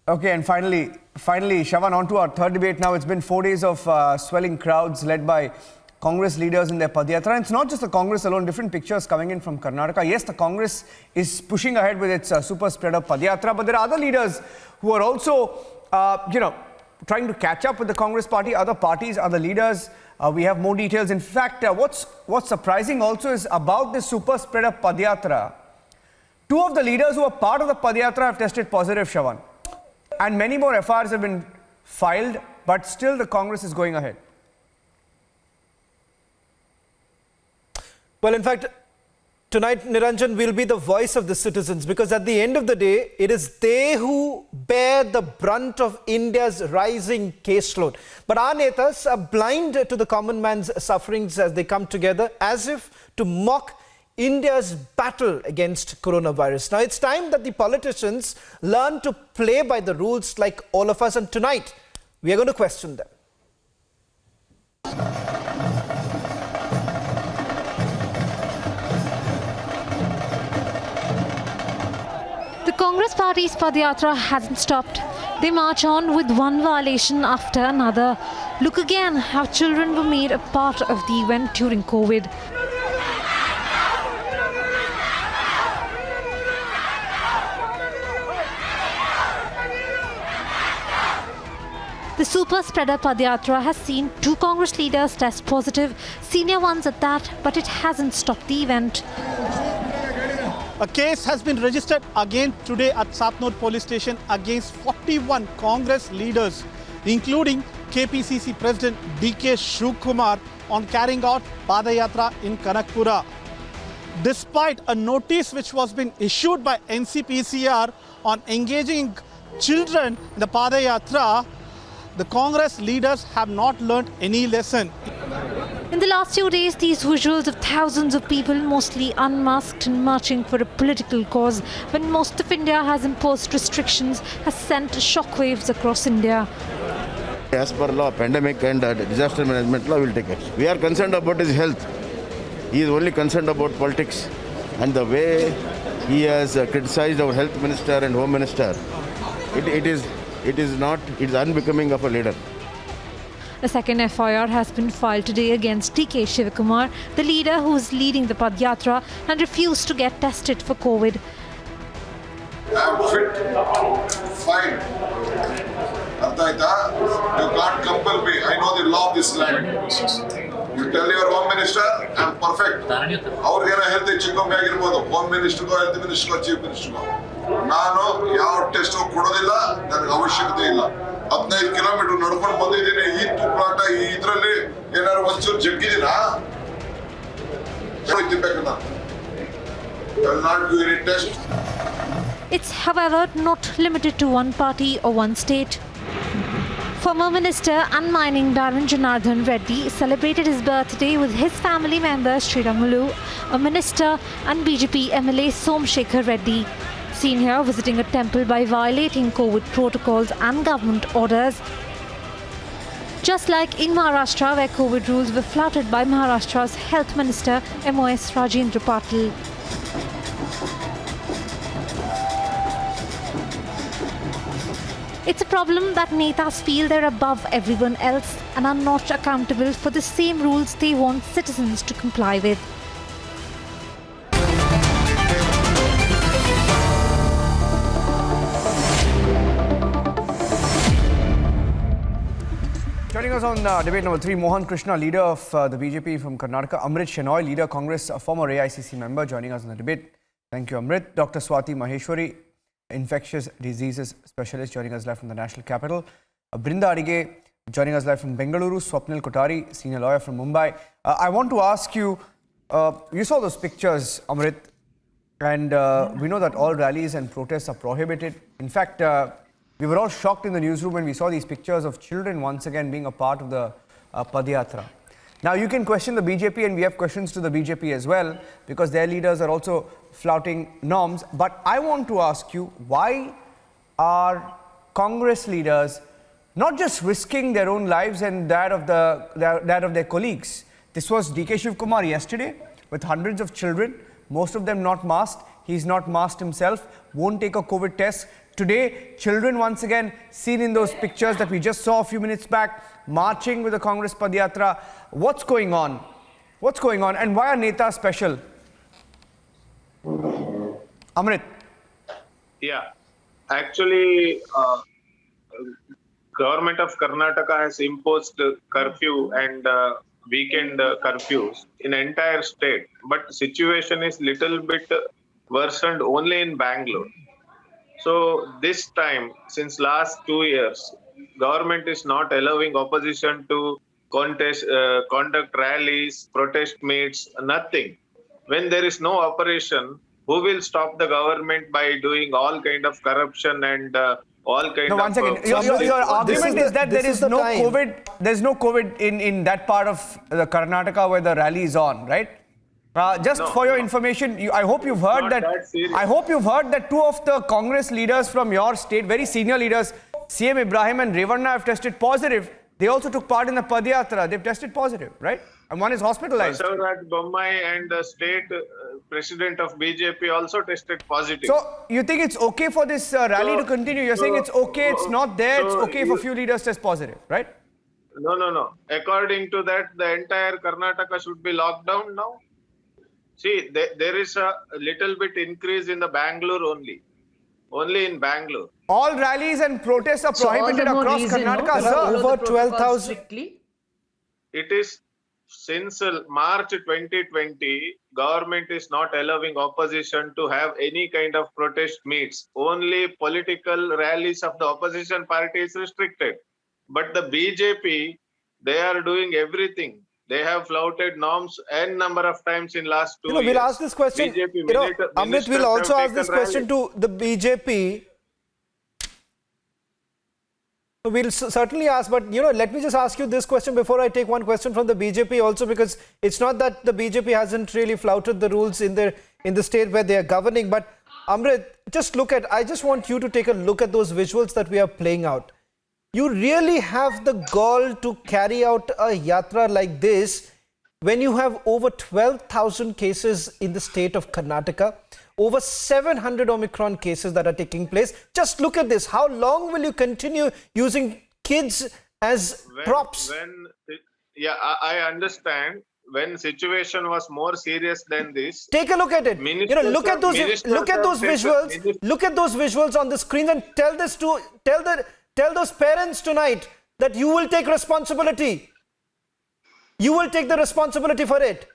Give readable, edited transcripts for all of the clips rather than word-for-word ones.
Okay, and finally, Shravan, on to our third debate now. It's been 4 days of swelling crowds led by Congress leaders in their Padyatra. And it's not just the Congress alone, different pictures coming in from Karnataka. Yes, the Congress is pushing ahead with its Superspreader Padyatra, but there are other leaders who are also, trying to catch up with the Congress party, other parties, other leaders. We have more details. In fact, what's surprising also is about this Superspreader Padyatra. Two of the leaders who are part of the Padyatra have tested positive, Shravan. And many more FIRs have been filed, but still the Congress is going ahead. Well, in fact, tonight, Niranjan, will be the voice of the citizens, because at the end of the day, it is they who bear the brunt of India's rising caseload. But our Netas are blind to the common man's sufferings as they come together, as if to mock India's battle against coronavirus. Now, it's time that the politicians learn to play by the rules like all of us. And tonight, we are going to question them. The Congress party's Padyatra hasn't stopped. They march on with one violation after another. Look again how children were made a part of the event during COVID. The Superspreader Padyatra has seen two Congress leaders test positive, senior ones at that, but it hasn't stopped the event. A case has been registered again today at Satnur police station against 41 Congress leaders, including KPCC President DK Shivkumar, on carrying out Padayatra in Kanakpura. Despite a notice which was been issued by NCPCR on engaging children in the Padayatra, the Congress leaders have not learnt any lesson. In the last few days, these visuals of thousands of people, mostly unmasked and marching for a political cause, when most of India has imposed restrictions, has sent shockwaves across India. As per law, pandemic and disaster management law will take action. We are concerned about his health. He is only concerned about politics. And the way he has criticized our health minister and home minister, it is unbecoming of a leader. A second FIR has been filed today against DK Shivkumar, the leader who is leading the Padyatra and refused to get tested for COVID. I'm fit, fine. You can't compel me. I know the law of this land. You tell your home minister, I'm perfect. Our health is home minister, health minister, chief minister. ನಾನು ಯಾವ test ಕೊಡೋದಿಲ್ಲ, ನನಗೆ ಅವಶ್ಯಕತೆ ಇಲ್ಲ. 15 kilometre ನಡ್ಕೊಂಡು ಬಂದಿದ್ದೀನಿ. ಈ ತುಪ್ಪಾಟ ಇದರಲ್ಲಿ ಏನಾದ್ರು ಒಂಚೂರು ಜಗ್ಗಿದ್ದೀನಾ? I'll not do any test. It's, however, not limited to one party or one state. Former Minister and Mining Baron Janardhan Reddy celebrated his birthday with his family member Sriramulu, a minister, and BJP MLA Somshekhar Reddy. Seen here visiting a temple by violating COVID protocols and government orders. Just like in Maharashtra, where COVID rules were flouted by Maharashtra's Health Minister MOS Rajendra Patil. It's a problem that Netas feel they're above everyone else and are not accountable for the same rules they want citizens to comply with. Joining us on debate number 3, Mohan Krishna, leader of the BJP from Karnataka. Amrit Shenoy, leader Congress, a former AICC member, joining us on the debate. Thank you, Amrit. Dr. Swati Maheshwari, infectious diseases specialist, joining us live from the national capital. Brinda Adige, joining us live from Bengaluru. Swapnil Kothari, senior lawyer from Mumbai. I want to ask you, you saw those pictures, Amrit, and we know that all rallies and protests are prohibited. In fact, we were all shocked in the newsroom when we saw these pictures of children once again being a part of the Padyatra. Now, you can question the BJP, and we have questions to the BJP as well, because their leaders are also flouting norms. But I want to ask you, why are Congress leaders not just risking their own lives and that of their colleagues? This was DK Shivkumar yesterday with hundreds of children, most of them not masked. He's not masked himself, won't take a COVID test. Today, children once again seen in those pictures that we just saw a few minutes back, marching with the Congress Padyatra. What's going on? What's going on? And why are Netas special? Amrit. Yeah, actually, government of Karnataka has imposed curfew and weekend curfews in entire state, but situation is little bit worsened only in Bangalore. So this time, since last 2 years, government is not allowing opposition to conduct rallies, protest meets, nothing. When there is no operation, who will stop the government by doing all kind of corruption and all kind No, of... one second. Your argument is that there is no COVID. There's no COVID in that part of the Karnataka where the rally is on, right? Just for your information, I hope you've heard that. I hope you've heard that two of the Congress leaders from your state, very senior leaders, CM Ibrahim and Revanna, have tested positive. They also took part in the Padyatra. They've tested positive, right? And one is hospitalized. Basavaraj Bommai and the state president of BJP also tested positive. So you think it's okay for this rally to continue? You're saying it's okay, it's not there, it's okay if a few leaders test positive, right? No. According to that, the entire Karnataka should be locked down now. See, there is a little bit increase in the Bangalore only in Bangalore. All rallies and protests are prohibited across Karnataka, There are sir. over 12,000. It is since March 2020, government is not allowing opposition to have any kind of protest meets. Only political rallies of the opposition party is restricted. But the BJP, they are doing everything. They have flouted norms n number of times in last 2 years. We'll ask this question. Amrit, we'll also ask this question to the BJP. We'll certainly ask, but let me just ask you this question before I take one question from the BJP also, because it's not that the BJP hasn't really flouted the rules in the state where they are governing. But Amrit, I just want you to take a look at those visuals that we are playing out. You really have the gall to carry out a yatra like this when you have over 12,000 cases in the state of Karnataka, over 700 Omicron cases that are taking place. Just look at this. How long will you continue using kids as props? I understand. When situation was more serious than this, take a look at it. Look at those visuals. Look at those visuals on the screen and tell those parents tonight that you will take responsibility. You will take the responsibility for it.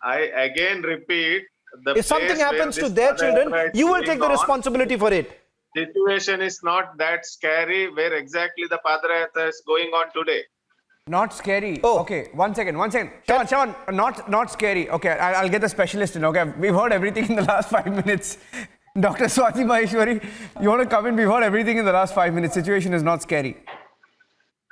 I again repeat, if something happens to their children, you will take the responsibility for it. Situation is not that scary where exactly the Padrayatra is going on today. Not scary. Oh. Okay, one second. Shawan, not scary. Okay, I'll get the specialist in. Okay, we've heard everything in the last 5 minutes. Dr. Swati Maheshwari, you want to come in? We've heard everything in the last 5 minutes. Situation is not scary.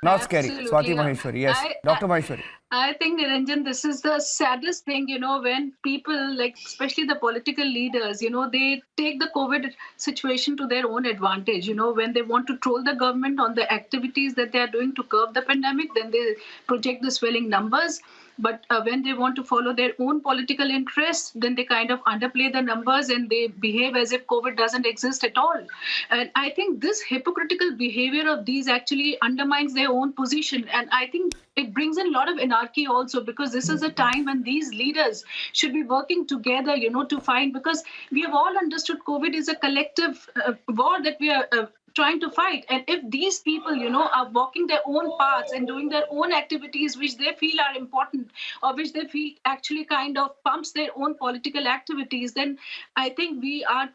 Not Absolutely. scary. Swati Maheshwari, yes. Dr. Maheshwari. I think, Niranjan, this is the saddest thing, when people, like especially the political leaders, they take the COVID situation to their own advantage. When they want to troll the government on the activities that they are doing to curb the pandemic, then they project the swelling numbers. But when they want to follow their own political interests, then they kind of underplay the numbers and they behave as if COVID doesn't exist at all. And I think this hypocritical behavior of these actually undermines their own position. And I think it brings in a lot of anarchy also, because this is a time when these leaders should be working together, to find, because we have all understood COVID is a collective war that we are trying to fight. And if these people, are walking their own paths and doing their own activities which they feel are important, or which they feel actually kind of pumps their own political activities, then I think we are,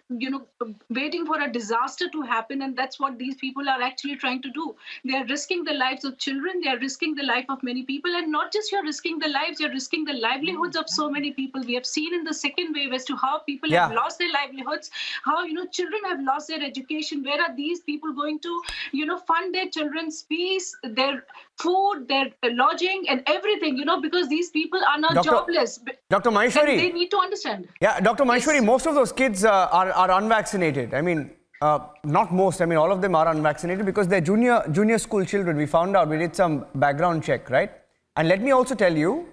waiting for a disaster to happen. And that's what these people are actually trying to do. They are risking the lives of children. They are risking the life of many people. And not just you're risking the lives, you're risking the livelihoods of so many people. We have seen in the second wave as to how people have lost their livelihoods, how, children have lost their education. Where are these people going to, fund their children's fees, their food, their lodging and everything, because these people are now jobless. Dr. Maheshwari. And they need to understand. Yeah, Dr. Maheshwari, most of those kids are unvaccinated. I mean, not most. I mean, all of them are unvaccinated because they're junior school children. We found out, we did some background check, right? And let me also tell you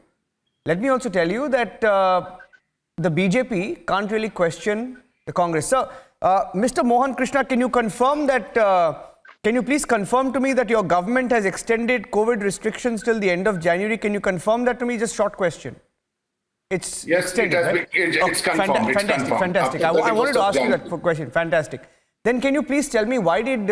that the BJP can't really question The Congress. Sir, Mr. Mohan Krishna, can you confirm that, can you please confirm to me that your government has extended COVID restrictions till the end of January? Can you confirm that to me? Just short question. It's Yes, extended, it has right? it's confirmed. It's Fantastic, confirmed. fantastic. After I wanted to 31st of ask you Jan. that question. Fantastic. Then can you please tell me why did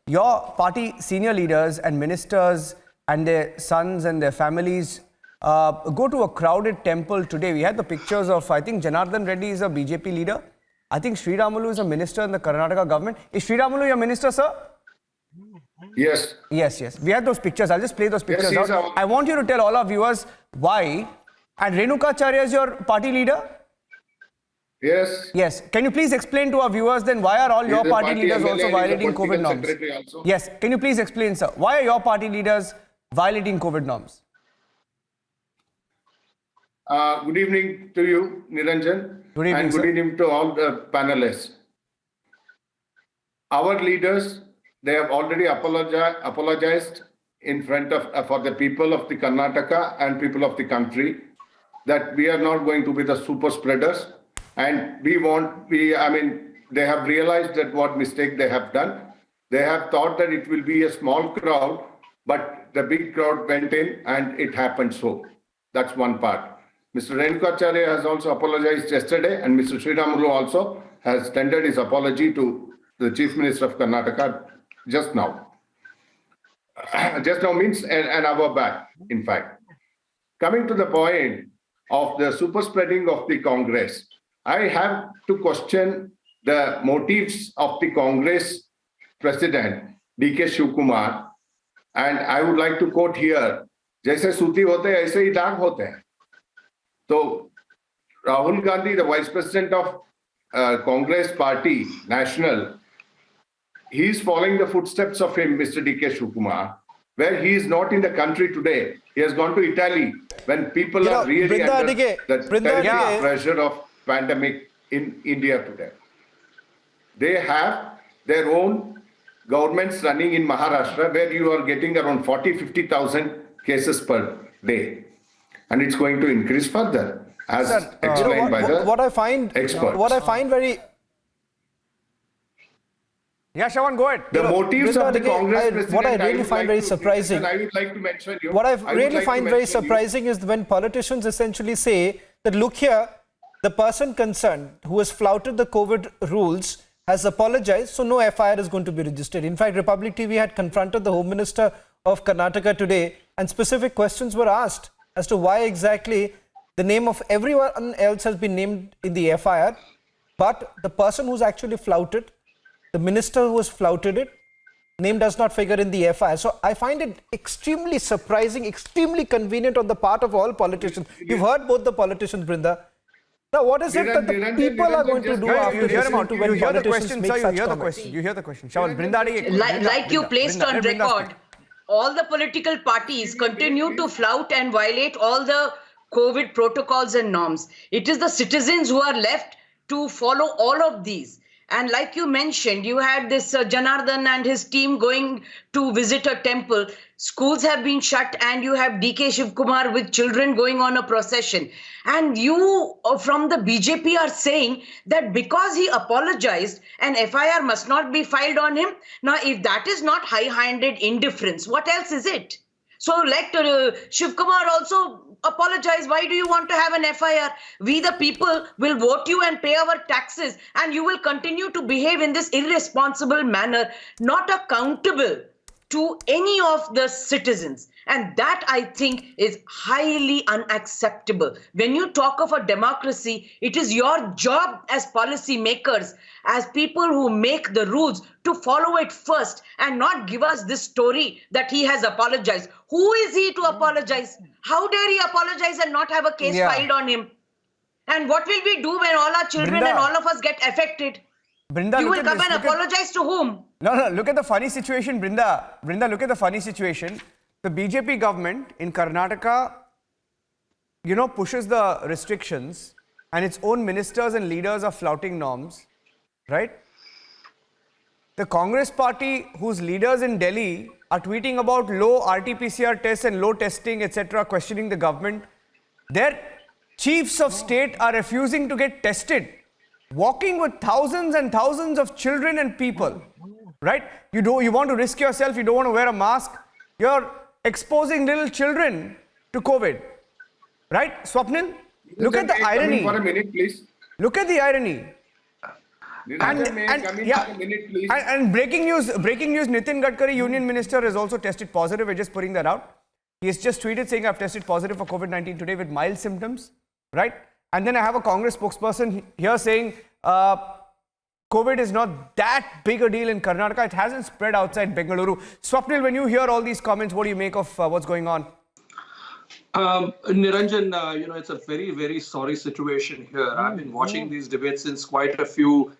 your party senior leaders and ministers and their sons and their families go to a crowded temple today? We had the pictures of, I think Janardhan Reddy is a BJP leader. I think Sri Ramulu is a minister in the Karnataka government. Is Sri Ramulu your minister, sir? Yes. Yes. We had those pictures. I'll just play those pictures he's out. our- I want you to tell all our viewers why. And Renukacharya is your party leader? Yes. Yes. Can you please explain to our viewers then why are all your He's a party leaders MLA, also he's a violating political COVID norms? secretary also. Yes. Can you please explain, sir? Why are your party leaders violating COVID norms? Good evening to you, Niranjan. Good evening, and good sir. evening to all the panelists. Our leaders, they have already apologized in front of for the people of the Karnataka and people of the country that we are not going to be the super spreaders, and they have realized that what mistake they have done. They have thought that it will be a small crowd, but the big crowd went in and it happened so. That's one part. Mr. Renukacharya has also apologized yesterday, and Mr. Sriramulu also has tendered his apology to the Chief Minister of Karnataka just now. Just now means an hour back, in fact. Coming to the point of the super spreading of the Congress, I have to question the motives of the Congress President, D.K. Shivkumar, and I would like to quote here, जैसे सूती होते हैं ऐसे ही दाग होते हैं. So Rahul Gandhi, the Vice President of Congress Party National, he is following the footsteps of him, Mr. D.K. Shivkumar, where he is not in the country today. He has gone to Italy when people are really under the terrible pressure of pandemic in India today. They have their own governments running in Maharashtra, where you are getting around 40-50,000 cases per day. And it's going to increase further, as explained by the what I find experts. What I find very Yeah, Shawan, go ahead. The motives of the Congress president, what I really find very surprising. I would like to mention you. What I would really like to find very mention you. surprising is when politicians essentially say that, look here, the person concerned who has flouted the COVID rules has apologized, so no FIR is going to be registered. In fact, Republic TV had confronted the Home Minister of Karnataka today, and specific questions were asked as to why exactly the name of everyone else has been named in the FIR, but the person who's actually flouted, the minister who has flouted it, name does not figure in the FIR. So I find it extremely surprising, extremely convenient on the part of all politicians. You've heard both the politicians, Brinda. Now, what is it that the people are going to do after listening to when politicians make such comments? You hear the question. Shawan, Brindadi. Like you placed on record, all the political parties continue to flout and violate all the COVID protocols and norms. It is the citizens who are left to follow all of these. And like you mentioned, you had this Janardhan and his team going to visit a temple. Schools have been shut, and you have D.K. Shivkumar with children going on a procession. And you from the BJP are saying that because he apologized, an FIR must not be filed on him. Now, if that is not high-handed indifference, what else is it? So let Shivkumar also apologize. Why do you want to have an FIR? We the people will vote you and pay our taxes, and you will continue to behave in this irresponsible manner, not accountable to any of the citizens. And that, I think, is highly unacceptable. When you talk of a democracy, it is your job as policy makers, as people who make the rules, to follow it first and not give us this story that he has apologized. Who is he to apologize? How dare he apologize and not have a case filed on him? And what will we do when all our children and all of us get affected? Brinda, you will come and apologize to whom? No, look at the funny situation, Brinda. Brinda, look at the funny situation. The BJP government in Karnataka, pushes the restrictions, and its own ministers and leaders are flouting norms, right? The Congress party, whose leaders in Delhi are tweeting about low RT-PCR tests and low testing, etc., questioning the government, their chiefs of state are refusing to get tested. walking with thousands and thousands of children and people, right? You want to risk yourself, you don't want to wear a mask. You're exposing little children to COVID, right? Swapnil, look at the irony. For a minute, please. Look at the irony. And breaking news, Nitin Gadkari, Union Minister, has also tested positive. We're just putting that out. He has just tweeted saying, I've tested positive for COVID-19 today with mild symptoms, right? And then I have a Congress spokesperson here saying, COVID is not that big a deal in Karnataka. It hasn't spread outside Bengaluru. Swapnil, when you hear all these comments, what do you make of what's going on? Niranjan, it's a very, very sorry situation here. I've been watching these debates since quite a few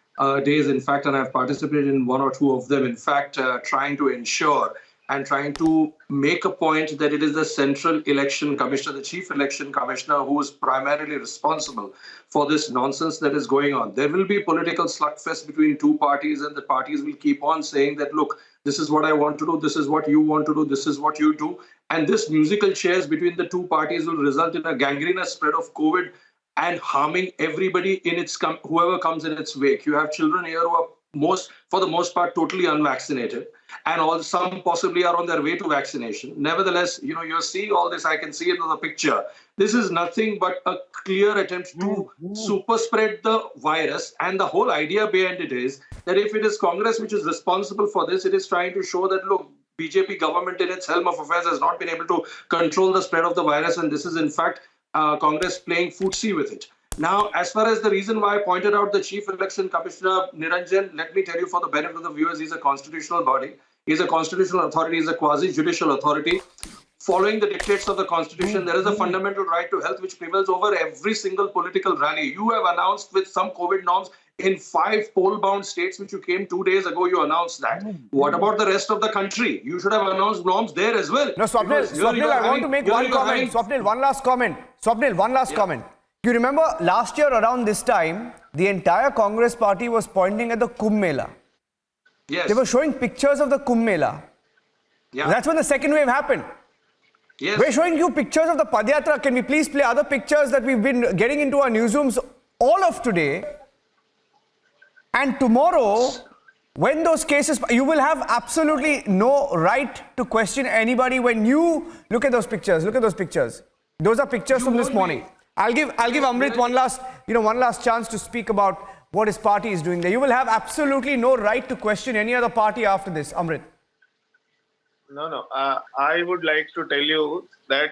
days, in fact, and I've participated in one or two of them, in fact, trying to ensure and trying to make a point that it is the Central Election Commissioner, the Chief Election Commissioner, who is primarily responsible for this nonsense that is going on. There will be political slugfest between two parties, and the parties will keep on saying that, look, this is what I want to do, this is what you want to do, this is what you do. And this musical chairs between the two parties will result in a gangrenous spread of COVID and harming everybody in its whoever comes in its wake. You have children here who are for the most part, totally unvaccinated, and all some possibly are on their way to vaccination. Nevertheless, you're seeing all this. I can see it in the picture. This is nothing but a clear attempt to super spread the virus. And the whole idea behind it is that if it is Congress which is responsible for this, it is trying to show that, look, BJP government in its helm of affairs has not been able to control the spread of the virus. And this is, in fact, Congress playing footsie with it. Now, as far as the reason why I pointed out the Chief Election Commissioner, Niranjan, let me tell you for the benefit of the viewers, he's a constitutional body. He's a constitutional authority. He's a quasi-judicial authority. Following the dictates of the Constitution, there is a fundamental right to health which prevails over every single political rally. You have announced with some COVID norms in 5 poll-bound states, which you came 2 days ago, you announced that. What about the rest of the country? You should have announced norms there as well. No, Swapnil, I want to make one comment. Swapnil, one last comment. Swapnil, one last comment. You remember last year around this time, the entire Congress party was pointing at the Kumbh Mela. Yes. They were showing pictures of the Kumbh Mela. Yeah. That's when the second wave happened. Yes. We're showing you pictures of the Padyatra. Can we please play other pictures that we've been getting into our newsrooms all of today? And tomorrow, when those cases, you will have absolutely no right to question anybody when you look at those pictures. Look at those pictures. Those are pictures from this morning. I'll give Amrit one last chance to speak about what his party is doing there. You will have absolutely no right to question any other party after this, Amrit. No. I would like to tell you that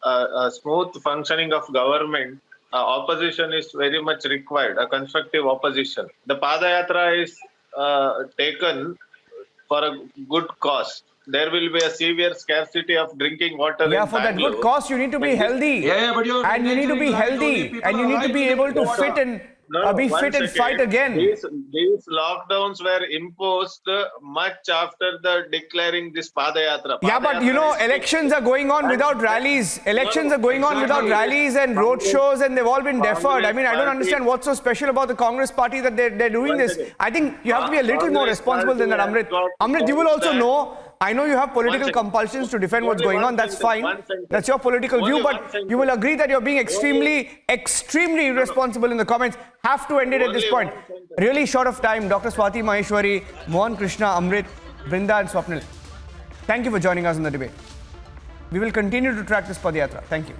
a smooth functioning of government, opposition is very much required, a constructive opposition. The Padayatra is taken for a good cause. There will be a severe scarcity of drinking water. Yeah, for that good cause, you need to be healthy. But you need to be healthy, and you need to be able to fit and fit and fight again. These lockdowns were imposed much after the declaring this Padayatra. Yeah, but elections are going on without rallies. Elections are going on without rallies and road shows, and they've all been deferred. I mean, I don't understand what's so special about the Congress party that they're doing this. I think you have to be a little more responsible than that, Amrit. Amrit, you will also know, I know you have political compulsions to defend what's going on. That's fine. That's your political view, but you will agree that you're being extremely irresponsible in the comments. Have to end it at this point. Really short of time. Dr. Swati Maheshwari, Mohan Krishna, Amrit, Brinda and Swapnil. Thank you for joining us in the debate. We will continue to track this Padyatra. Thank you.